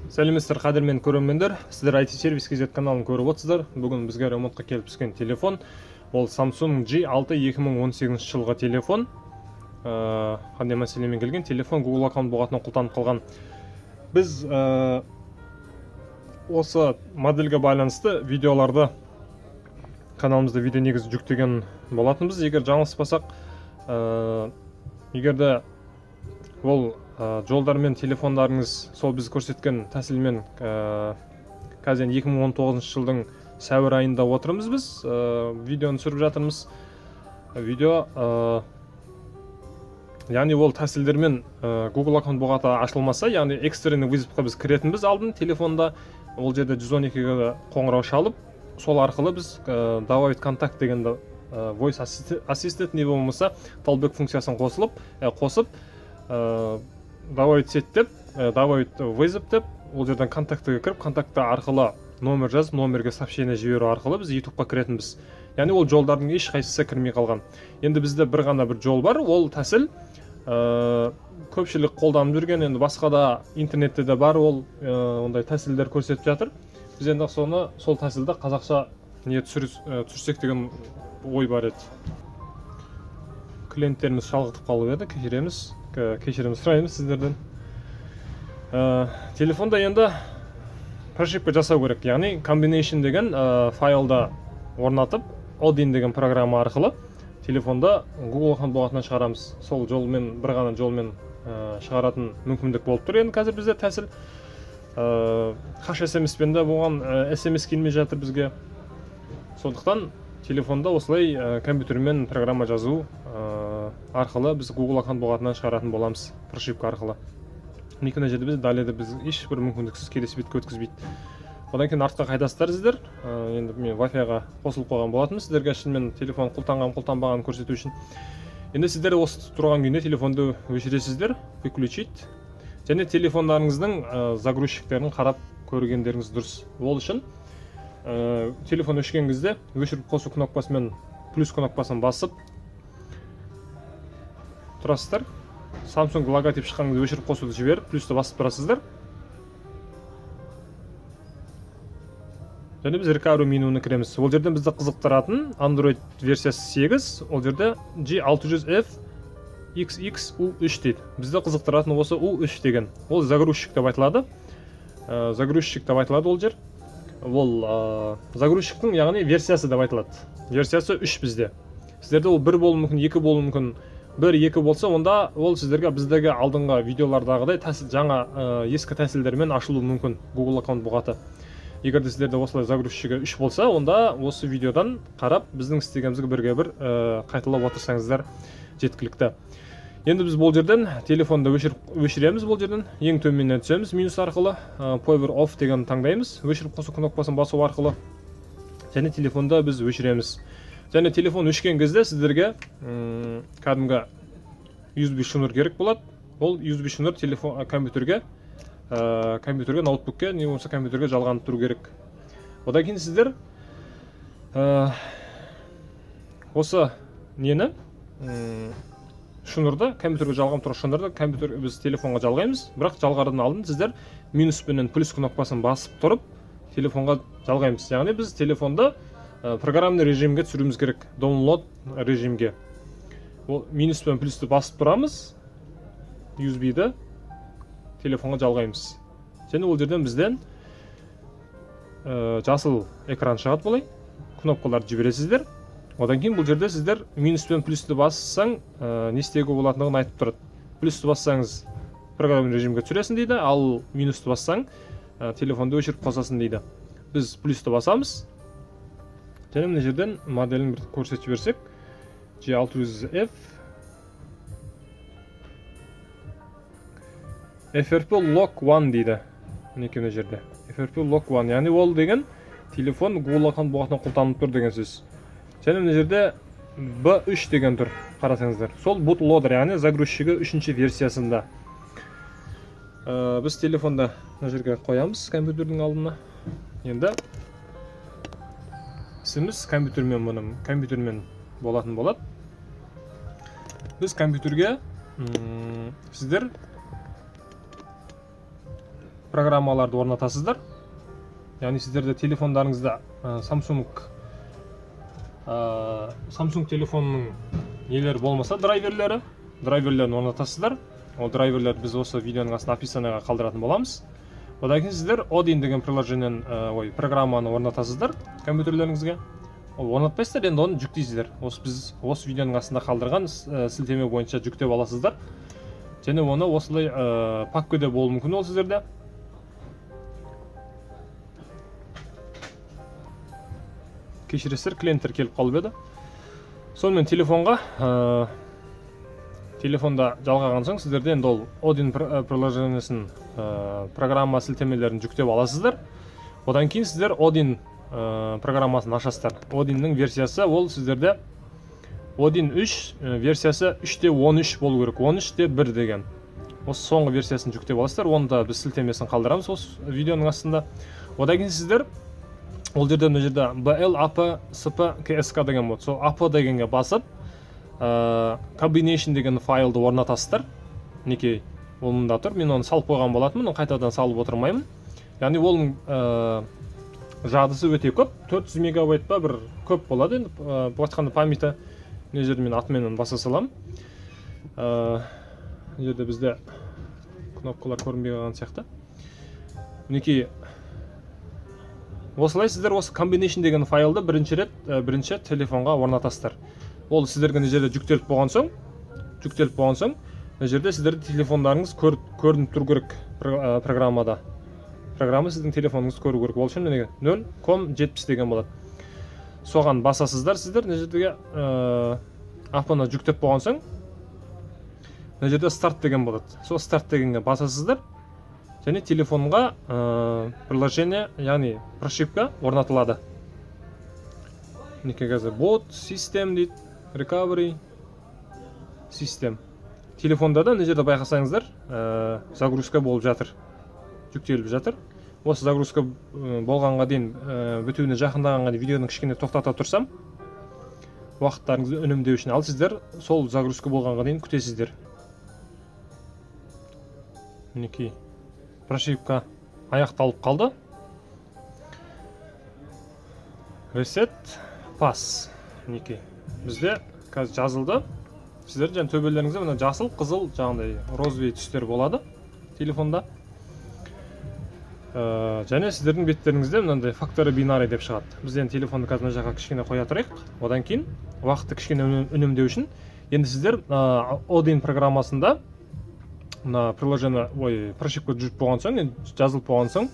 Сәлеметсіздер қадірмен көрермендер, сіздер IT сервис KZ каналын көріп отырсыздар. Бүгін бізге ремонтқа келіп түскен телефон. Ол Samsung G6 2018 жылғы телефон. Қандай мәселемен келген телефон Google аккаунт болғатынан құлтанып қалған. Біз осы модельге байланысты видеоларды каналымызда видео негізі жүктеген болатынбыз. Егер жаңылыспасақ, егерде ол жолдар мен телефондарыңыз сол біз көрсеткен тәсілмен қазір 2019 жылдың сәуір айында отырмыз біз. Видеоны түсіріп жатырмыз. Видео яғни ол тәсілдермен Google аккаунт болғата ашылмаса, яғни экстренный вызовқа біз кіретінбіз алдын телефонда. Ол жерде 112-ге қоңырау шалып, сол арқылы біз добавить контакт дегенді voice assistant не болмаса talkback функциясын қосып добавить сет деп, добавить вызов деп, ол жерден контактыға кіріп, контакты арқылы номер жазып, номерге сообщение жіберу арқылы біз YouTube-қа кіретінбіз. Яғни ол жолдардың еш қайсысы кірмей қалған. Енді бізде бір ғана бір жол бар, ол тәсіл көпшілік қолданып жүрген, енді басқа да интернетте де бар, ол ондай тәсілдер көрсетіп жатыр. Біз енді соны сол тәсілді қазақша не түсірсек деген ой бар еді. Клиенттеріміз шалғытып қалып еді, кешірім сұраймыз сіздерден. Телефонда енді прошивка жасау керек, яғни combination деген файлда орнатып, Odin деген программа арқылы телефонда Google аккаунт болғатынан шығарамыз. Сол жолмен, бір ғана жолмен шығаратын мүмкіндік болып тұр. Енді қазір бізде тәсіл қаш SMS-пен де болған, SMS келмей жатыр бізге. Сондықтан телефонда осылай компьютермен программа жазу арқылы біз Google аккаунт болғатынан шығаратын боламыз, прошивка арқылы. Мекені жерде біз даледе біз ешбір мүмкіндіксіз келесі бетке өткізбейді. Одан кейін артқа қайдасыздар сіздер. Енді мен Wi-Fi-ға қосылып қойған болатынмын, сіздерге шынымен телефон құлтанбағанын көрсету үшін. Енді сіздер осы тұрған күйінде телефонды өшіресіздер, выключить. Және телефондарыңыздың загрузчиктерін қарап көргендеріңіз дұрыс. Ол үшін телефон өшкен кезде өшіріп қосу кнопкасымен плюс кнопкасын басып тұрасыздар. Samsung логотип шыққан кезде өшіріп қосуды жіберіп, плюсті басып тұрасыздар. Және біз recovery менуіне кіреміз. Ол жерден бізді қызықтыратын Android версиясы 8, ол жерде G600F XX-U3 дейді. Бізді қызықтыратын осы U3 деген. Ол загрузчик деп айтылады. Загрузчик деп айтылады ол жер. Ол загрузчиктің яғни версиясы деп айтылады. Версиясы 3 бізде. Сіздерде ол 1 болуы мүмкін, 2 болуы мүмкін. 1-2 болса, онда ол сіздерге біздегі алдыңғы видеолардағыдай жаңа ескі тәсілдермен ашылуы мүмкін Google аккаунт болғаты. Егер де сіздерде осылай загрузчигі 3 болса, онда осы видеодан қарап біздің істегенімізге бірге бір қайталап отырсаңыздар жеткілікті. Енді біз бұл жерден телефонды өшіреміз, бұл жерден ең төменнен түсеміз, минус арқылы power off деген таңдаймыз, өшіріп қосу кнопкасын басу арқылы. Және телефонды біз өшіреміз. Және телефон өшкен кезде сіздерге кәдімгі USB шнур керек болады. Ол USB шнур телефон компьютерге, ноутбукке, не болмаса компьютерге жалғанып тұру керек. Одан кейін сіздер осы нені шнурды, компьютерге жалғанып тұру шнурды біз телефонға жалғаймыз. Бірақ жалғардан алдын сіздер минус пенен плюс кнопкасын басып тұрып телефонға жалғаймыз. Яғни біз телефонды программный режимге түсіруіміз керек, download режимге. Ол минус пен плюсті басып тұрамыз, USB-ді телефонға жалғаймыз. Және ол жерден бізден жасыл экран шығады болай, кнопкаларды жібересіздер. Одан кейін бұл жерде сіздер минус пен плюсті бассаң, не істеуге болатындығын айтып тұрады. Плюсті бассаңыз программный режимге түсіресің дейді, ал минусты бассаң телефонды өшіріп қосасың дейді. Біз плюсті басамыз. Және мына жерден моделін бір көрсетіп жіберсек, G600F FRP Lock 1 дейді. Мінекей мына жерде. FRP Lock 1, яғни ол деген телефон Google аккаунт болғатынан құлтанып тұр деген сөз. Және мына жерде B3 деген тұр, қарасаңыздар. Сол bootloader, яғни загрузчигі 3-ші версиясында. Біз телефонда мына жерге қоямыз компьютердің алдына. Енді ісіміз компьютермен болатын болады. Біз компьютерге сіздер программаларды орнатасыздар. Яғни сіздерде телефондарыңызда Samsung телефонының нелері болмаса, драйверлерін орнатасыздар. Ол драйверлерді біз осы видеоның астына описанияға қалдыратын боламыз. Одан кейін сіздер Odin деген программаны орнатасыздар компьютерлеріңізге. Ол орнатпайсыздар, енді оны жүктейсіздер. Біз осы видеоның астында қалдырған сілтеме бойынша жүктеп аласыздар. Және оны осылай паккеде болуы мүмкін ол сіздерде. Кешіресіздер, клиенттер келіп қалып еді. Сонымен телефонда жалғаған соң сіздерде енді ол Odin приложениесін программа сілтемелерін жүктеп аласыздар. Одан кейін сіздер Odin программасын ашасыздар. Odin'нің версиясы ол сіздерде Odin 3 версиясы 3.13 болу керек. 13.1 деген. Осы соңғы версиясын жүктеп аласыздар. Оны да біз сілтемесін қалдырамыз осы видеоның астында. Одан кейін сіздер ол жерде мына жерде BL AP SP KSK деген болады. Сол AP дегенге басып combination деген файлды орнатасыздар. Мінекей, ол мында тұр. Мен оны салып қойған болатынмын, қайтадан салып отырмаймын. Яғни оның жадысы өте көп, 400 мегабайт па бір көп болады. Енді айтқанда памяті мына жерде мен атменен баса саламын. Мына жерде бізде кнопкалар көрінбей қалған сияқты. Мінекей, осылай сіздер осы combination деген файлды бірінші телефонға орнатасыздар. Ол сіздерге мына жерде жүктеліп болған соң, мына жерде сіздерде телефондарыңыз көрініп тұру керек программада. Программа сіздің телефоныңызды көру керек. Ол үшін 0.70 деген болады. Соған басасыздар сіздер, мына жердегі апаны жүктеп болған соң, мына жерде старт деген болады. Сол старт дегенге басасыздар. Және телефонға приложение, яғни прошивка орнатылады. Мінекей қазір bot, system дейді, recovery, system. Телефонда да мына жерде байқасаңыздар, загрузка болып жатыр, жүктеліп жатыр. Осы загрузка болғанға дейін, бітуіне жақындағанға дейін видеоны кішкене тоқтата тұрсам, уақыттарыңызды үнемдеу үшін, ал сіздер сол загрузка болғанға дейін күтесіздер. Мінекей, прошивка аяқталып қалды. Reset, pass. Мінекей, бізде қазір жазылды. Сіздер және төбелеріңізде мына жасыл, қызыл, жаңағыдай розовый түстер болады телефонда. Және сіздердің беттеріңізде мынандай факторы бинарий деп шығады. Біз енді телефонды қазір мына жаққа кішкене қоя тұрайық. Одан кейін уақытты кішкене үнемдеу үшін енді сіздер Odin программасында мына приложение прошивка жүріп болған соң, жазылып болған соң,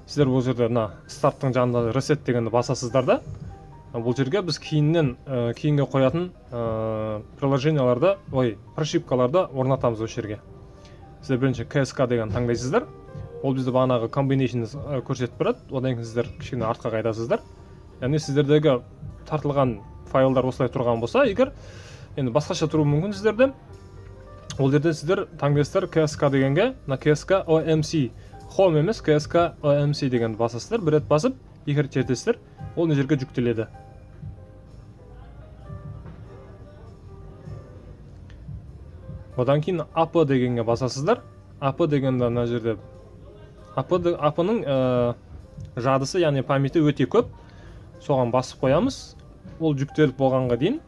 сіздер бұл жерде мына старттың жанында reset дегенді басасыздар да. Бұл жерге біз кейінге қоятын приложенияларды, прошивкаларды орнатамыз осы жерге. Сіздер бірінші KSK деген таңдайсыздар. Ол бізді бағанағы combination көрсетіп тұрады. Одан кейін сіздер кішкене артқа қайтасыздар. Яғни сіздердегі тартылған файлдар осылай тұрған болса, егер енді басқаша тұруы мүмкін сіздерде, ол жерде сіздер таңдайсыздар KSK дегенге, мына KSK OMC, Home емес KSK OMC дегенді басасыздар. Бір рет басып, екі рет чертесіздер, ол мына жерге жүктеледі. Одан кейін AP дегенге басасыздар. AP дегенде мына жерде AP-ның жадысы, яғни памяті өте көп. Соған басып қоямыз. Ол жүктеліп болғанға дейін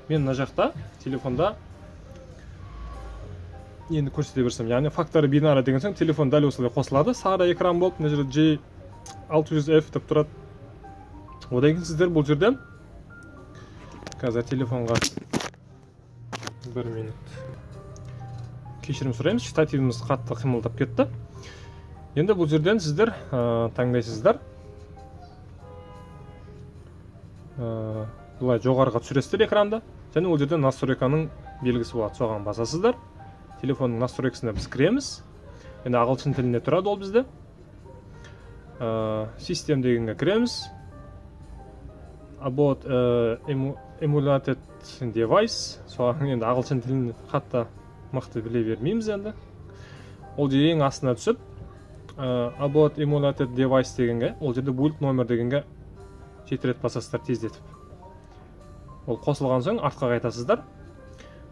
мен мына жақта телефонда енді көрсете берсем, яғни факторы бинары деген соң телефон дәл осылай қосылады. Сары экран болып, мына жерде J600F деп тұрады. Одан кейін сіздер бұл жерде қазір телефонға 1 минут кешірім сұраймыз, штативіміз қатты қимылдап кетті. Енді бұл жерден сіздер таңдайсыздар. Бұлай жоғарыға түсіресіздер экранды. Және ол жерден настройканың белгісі болады. Соған басасыздар. Телефонның настройкасына біз кіреміз. Енді ағылшын тілінде тұрады ол бізде. System дегенге кіреміз. About emulated device. Соған енді ағылшын тілін қатты мықты біле бермейміз енді. Ол ең астына түсіп, About emulated device дегенге, ол жерде build номер дегенге 7 рет басасыздар тездетіп. Ол қосылған соң артқа қайтасыздар.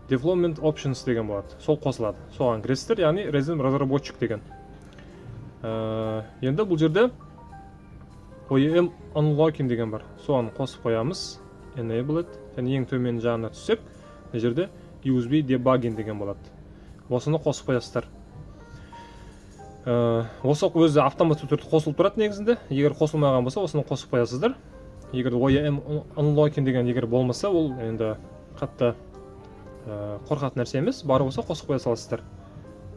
Development options деген болады. Сол қосылады. Соған кіресіздер, яғни разработчик деген. Енді бұл жерде OEM unlocking деген бар, соған қосып қоямыз. Enabled, және ең төмен жағына түссек, бұл жерде USB debugging деген болады. Осыны қосып қоясыздар. Осы өзі автоматты түрде қосылып тұрады негізінде. Егер қосылмаған болса, осыны қосып қоясыздар. Егер OEM unlocking деген егер болмаса, ол енді қатты қорқатын нәрсе емес. Бары болса қосып қоя саласыздар.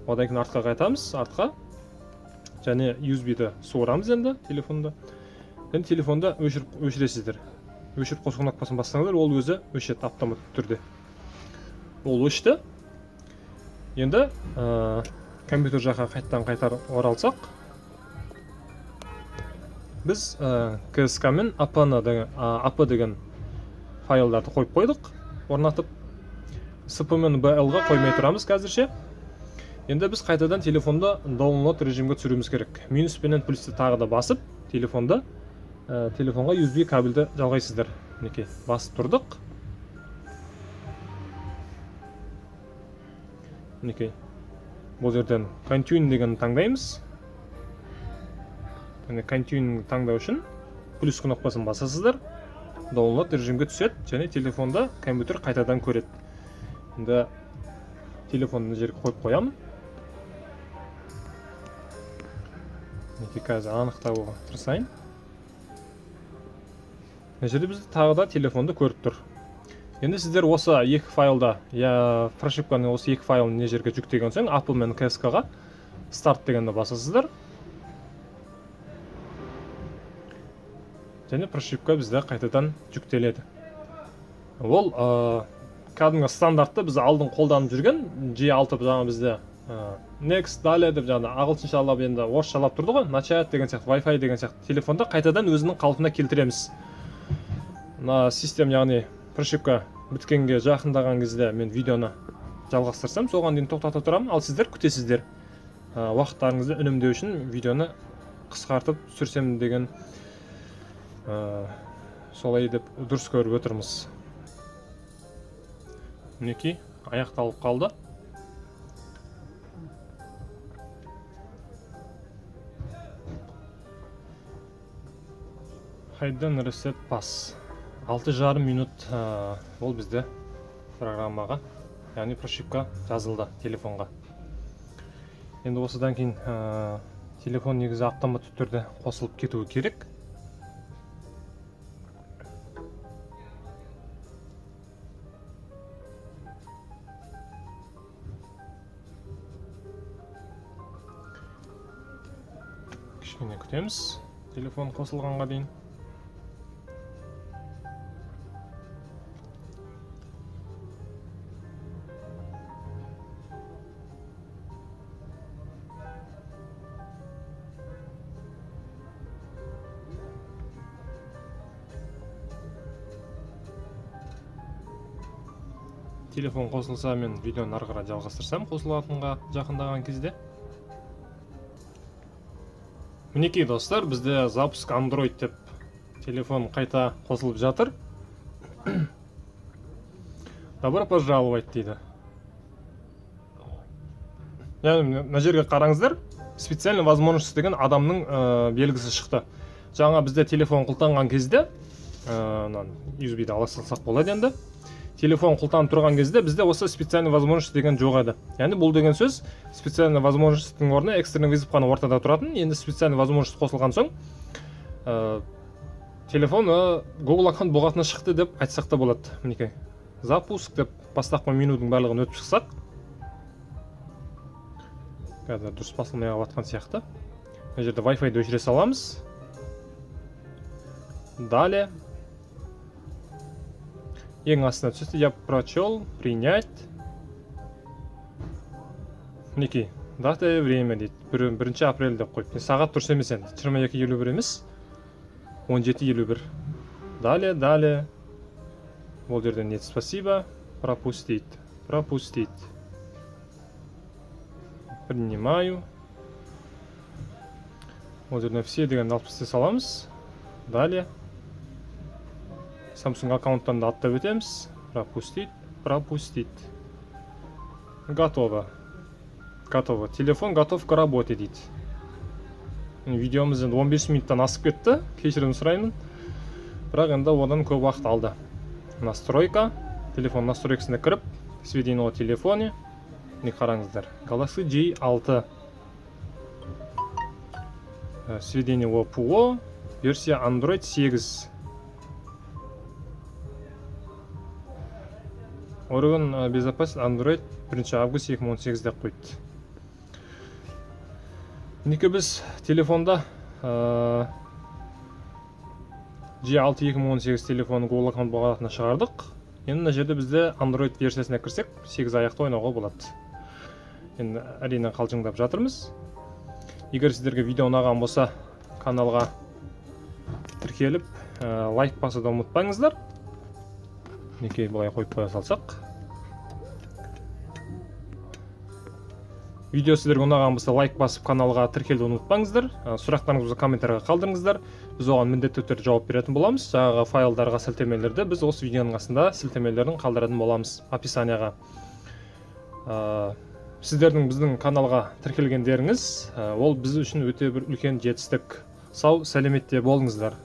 Одан кейін артқа қайтамыз, артқа. Және USB-ді суырамыз енді телефонда. Енді телефонда өшіресіздер. Өшіріп қосу кнопкасын бассаңыздар, ол өзі өшеді автоматты түрде. Ол өшті. Енді компьютер жаққа қайтар оралсақ, біз KSK мен AP деген файлдарды қойып қойдық, орнатып. SP мен BL-ға қоймай тұрамыз қазірше. Енді біз қайтадан телефонда download режимге түсіруіміз керек. Минус пенен плюсті тағы да басып, телефонға USB кабельді жалғайсыздар. Мінекей, басып тұрдық. Мінекей, бұл жерден Continue деген таңдаймыз. Continue таңдау үшін плюс кнопкасын басасыздар. Download режимге түседі, және телефонда компьютер қайтадан көреді. Енді телефонды жерге қойып қоямын. Мінекей, қазір анықтауға тырысайын. Мына жерде бізді тағы да телефонды көріп тұр. Енді сіздер осы екі файлда, прошивканы осы екі файлын не жерге жүктеген соң, AP мен KSK-ға старт дегенді басасыздар. Және прошивка бізде қайтадан жүктеледі. Ол кәдімгі стандартты біз алдын қолданып жүрген G6 жаңа бізде next, далее деп жаңа ағылшыншалап енді орысшалап тұрды ғой, начать деген сияқты, Wi-Fi деген сияқты телефонда қайтадан өзінің қалпына келтіреміз. Мына систем, яғни прошивка біткенге жақындаған кезде мен видеоны жалғастырсам, соған дейін тоқтата тұрамын, ал сіздер күтесіздер. Уақыттарыңызды үнемдеу үшін видеоны қысқартып түсірсем деген солай деп дұрыс көріп отырмыз. Мінекей, аяқталып қалды. Хайдан reset pass. 6,5 минут ол бізде программаға, яғни прошивка жазылды телефонға. Енді осыдан кейін телефон негізі автоматты түрде қосылып кетуі керек. Кішкене күтеміз телефон қосылғанға дейін. Телефон қосылса, мен видеоны ары қарай жалғастырсам, қосылатынға жақындаған кезде. Мінекей достар, бізде запуск Android деп телефон қайта қосылып жатыр. Добро пожаловать дейді. Яғни, мына жерге қараңыздар, специальный возможность деген адамның белгісі шықты. Жаңа бізде телефон құлтанған кезде, USB-ді ала салсақ болады енді. Телефон құлтанып тұрған кезде бізде осы специальный возможность деген жоқ еді. Яғни бұл деген сөз специальный возможностьтің орнына экстренный вызов қана ортада тұратын. Енді специальный возможность қосылған соң телефон Google аккаунт болғатына шықты деп айтсақ та болады. Мінекей, запуск деп бастапқы менудің барлығын өтіп шықсақ, қазір дұрыс басылмай қалып сияқты. Мына жерде Wi-Fi-ді өшіре саламыз. Далее ең астына түсті, я прочел, принять. Мінекей, дата и время дейді. 1 апрель деп қойып. Сағат дұрыс емес енді. 22:51 емес. 17:51. Далее. Бұл жерде нет, спасибо. Пропустить. Принимаю. Бұл жерде все деген алып тастай саламыз. Далее. Samsung аккаунттан да аттап өтеміз. Пропустить. Готово. Телефон готов к работе дейді. Видеомыз енді 15 минуттан асып кетті, кешірім сұраймын. Бірақ енді одан көп уақыт алды. Настройка, телефон настройкасына кіріп, сведение о телефоне. Не қараңыздар. Galaxy J6. Сведение о ПО, версия Android 8. Орган безопасность Android 1 август 2018 деп қойды. Мінекей біз телефонда J6 2018 телефонның Google аккаунт бағалатына шығардық. Енді мына жерде бізде Android версиясына кірсек, 8 аяқты ойнауға болады. Енді әрине қалжыңдап жатырмыз. Егер сіздерге видео ұнаған болса, каналға тіркеліп, лайк басуды ұмытпаңыздар. Мінекей бұлай қойып қоя салсақ. Видео сіздерге ұнаған болса, лайк басып каналға тіркелуді ұмытпаңыздар. Сұрақтарыңызды комментарийға қалдырыңыздар. Біз оған міндетті түрде жауап беретін боламыз. Жаңағы файлдарға сілтемелерді біз осы видеоның астында сілтемелерін қалдыратын боламыз описанияға. Сіздердің біздің каналға тіркелгендеріңіз, ол біз үшін өте бір үлкен жетістік. Сау, сәлеметте болыңыздар.